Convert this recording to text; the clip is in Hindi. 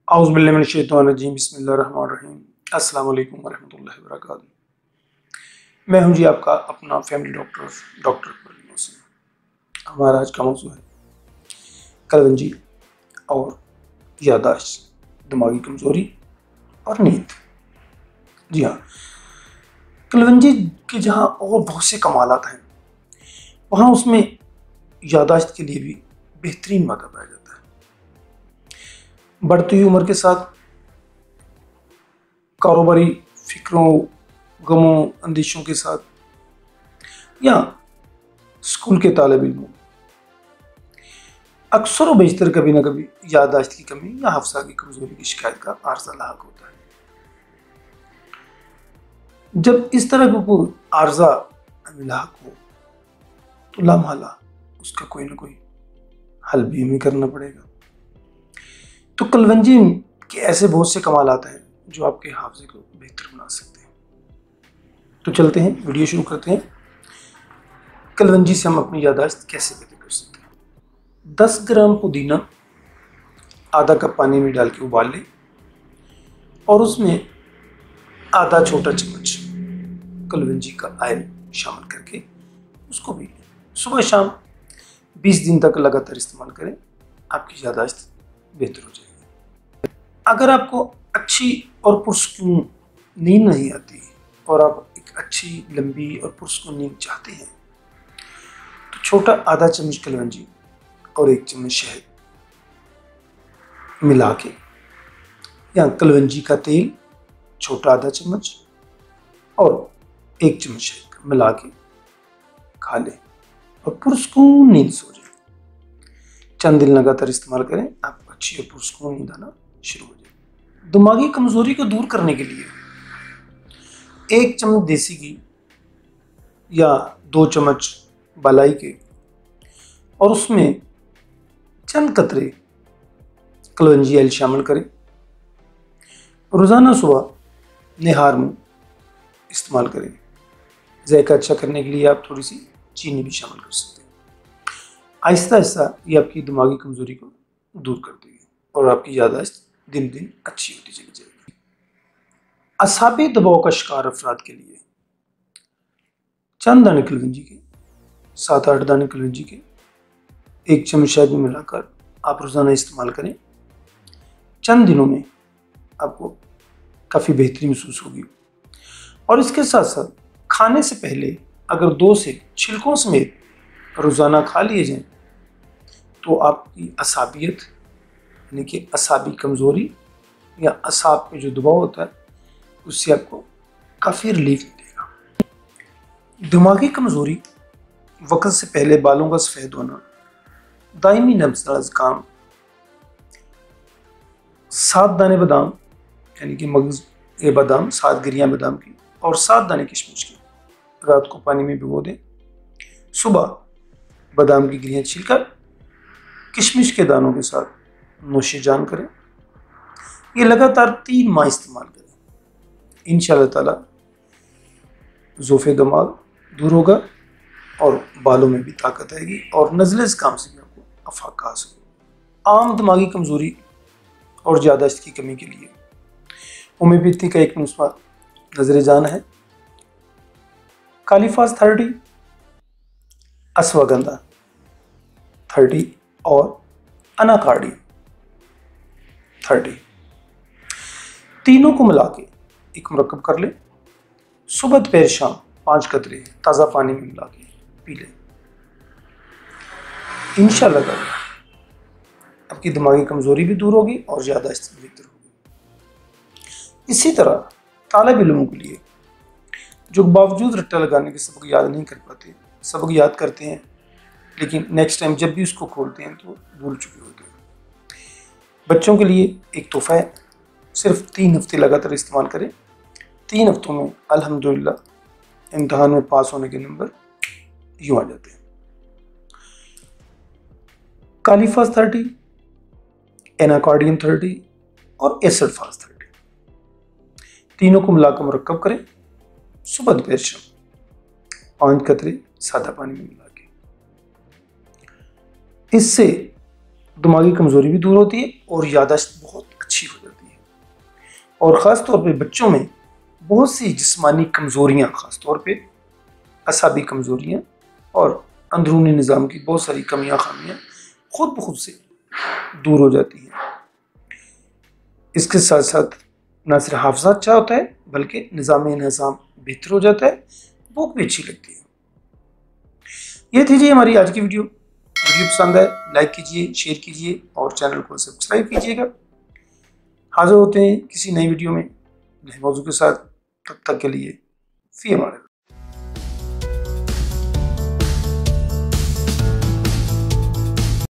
औज़ुबिल्लाहिमिनश्शैतानिर्रजीम बिस्मिल्लाहिर्रहमानिर्रहीम अस्सलाम वालेकुम वरहमतुल्लाहि वबरकातुहू। मैं हूं जी आपका अपना फैमिली डॉक्टर इकबाल मोहसिन। हमारा आज का मौजू है कलवंजी और याददाश्त, दिमागी कमज़ोरी और नींद। जी हाँ, कलवंजी के जहाँ और बहुत से कमालात हैं, वहाँ उसमें याददाश्त के लिए भी बेहतरीन मादा पाया जाता है। बढ़ती हुई उम्र के साथ कारोबारी फिक्रों, गमों, अंदेशों के साथ या स्कूल के तालिब इल्मों अक्सर व बेशतर कभी ना कभी याददाश्त की कमी या हफ्सा की कमजोरी की शिकायत का आर्जा लाक होता है। जब इस तरह का कोई आर्जा लाक हो तो लामहला उसका कोई ना कोई हल भी हमें करना पड़ेगा। तो कलवंजी के ऐसे बहुत से कमालात हैं जो आपके हाफजे को बेहतर बना सकते हैं। तो चलते हैं, वीडियो शुरू करते हैं। कलवंजी से हम अपनी याददाश्त कैसे बेहतर कर सकते हैं। 10 ग्राम पुदीना आधा कप पानी में डाल के उबाल लें और उसमें आधा छोटा चम्मच कलवंजी का ऑयल शामिल करके उसको भी सुबह शाम 20 दिन तक लगातार इस्तेमाल करें, आपकी याददाश्त बेहतर हो जाएगी। अगर आपको अच्छी और पुरस्कून नींद नहीं आती और आप एक अच्छी लंबी और पुरस्कून नींद चाहते हैं तो छोटा आधा चम्मच कलवंजी और 1 चम्मच शहद मिला के या कलवंजी का तेल छोटा आधा चम्मच और 1 चम्मच शहद मिला के खा लें और पुरस्कून नींद सो जाए। चंद दिन लगातार इस्तेमाल करें, आपको अच्छी और पुरस्कून नींद आना शुरू हो जाए। दिमागी कमजोरी को दूर करने के लिए 1 चम्मच देसी घी या 2 चम्मच बलाई के और उसमें चंद कतरे कलवंजी ऑयल शामिल करें। रोज़ाना सुबह निहार में इस्तेमाल करें। जायका अच्छा करने के लिए आप थोड़ी सी चीनी भी शामिल कर सकते हैं। आहिस्ता आहिस्ता ये आपकी दिमागी कमजोरी को दूर कर देगी और आपकी याददाश्त दिन दिन अच्छी होती चली जाएगी। असाबी दबाव का शिकार अफराद के लिए चंद दाने कलवंजी के, 7-8 दाने कलवंजी के 1 चम्मच शहद में मिलाकर आप रोज़ाना इस्तेमाल करें। चंद दिनों में आपको काफ़ी बेहतरी महसूस होगी। और इसके साथ साथ खाने से पहले अगर 2 से छिलकों समेत रोज़ाना खा लिए जाएं तो आपकी असाबियत यानी कि असाबी कमज़ोरी या असाब पे जो दबाव होता है उससे आपको काफ़ी रिलीफ मिलेगा। दिमागी कमज़ोरी, वक्त से पहले बालों का सफ़ेद होना, दायमी नब्ज़ ज़ुकाम, 7 दाने बादाम यानी कि मगज़ ए बादाम, 7 गिरियाँ बादाम की और 7 दाने किशमिश की रात को पानी में भिगो दें। सुबह बादाम की गिरियाँ छीलकर किशमिश के दानों के साथ नोशे जान करें। ये लगातार 3 माह इस्तेमाल करें। इंशाअल्लाह ताला ज़ोफ़े दमाग दूर होगा और बालों में भी ताकत आएगी और नज़ले ज़ुकाम से भी आपको अफाका हासिल होगा। आम दिमागी कमज़ोरी और याददाश्त की कमी के लिए होम्योपैथी का एक नुस्खा नजर जान है। कालीफास 30, अश्वगंधा 30 और अनाकार्डियम 30, तीनों को मिला के एक मुरक्कब कर ले। सुबह दोपहर शाम 5 कतरे ताज़ा पानी में मिला के पी लें। इंशाअल्लाह ताला आपकी दिमागी कमज़ोरी भी दूर होगी और याददाश्त भी बेहतर होगी। इसी तरह तालिब इल्मों के लिए जो बावजूद रट्टा लगाने के सबक याद नहीं कर पाते, सबक याद करते हैं लेकिन नेक्स्ट टाइम जब भी उसको खोलते हैं तो भूल चुके होते हैं, बच्चों के लिए एक तोहफ़ा है। सिर्फ 3 हफ्ते लगातार इस्तेमाल करें। 3 हफ्तों में अल्हम्दुलिल्लाह इम्तहान में पास होने के नंबर यूँ आ जाते हैं। कालीफास 30, एनाकार्डियम 30 और एसिड फास 30, तीनों को मिलाकर मुरक्कब करें। सुबह दोपहर शाम 5 कतरे सादा पानी में मिला के। इससे दिमागी कमज़ोरी भी दूर होती है और याददाश्त बहुत अच्छी हो जाती है। और ख़ास तौर पे बच्चों में बहुत सी जिस्मानी कमज़ोरियाँ, ख़ास तौर पे असाबी कमज़ोरियाँ और अंदरूनी निज़ाम की बहुत सारी कमियाँ खामियाँ खुद ब खुद से दूर हो जाती हैं। इसके साथ साथ न सिर्फ हाफ़ज़ा अच्छा होता है बल्कि निज़ाम बेहतर हो जाता है, भूख भी अच्छी लगती है। ये थी जी हमारी आज की वीडियो। वीडियो पसंद आए लाइक कीजिए, शेयर कीजिए और चैनल को सब्सक्राइब कीजिएगा। हाजिर होते हैं किसी नई वीडियो में नए मौजू के साथ। तब तक के लिए फ़ी अमान अल्लाह।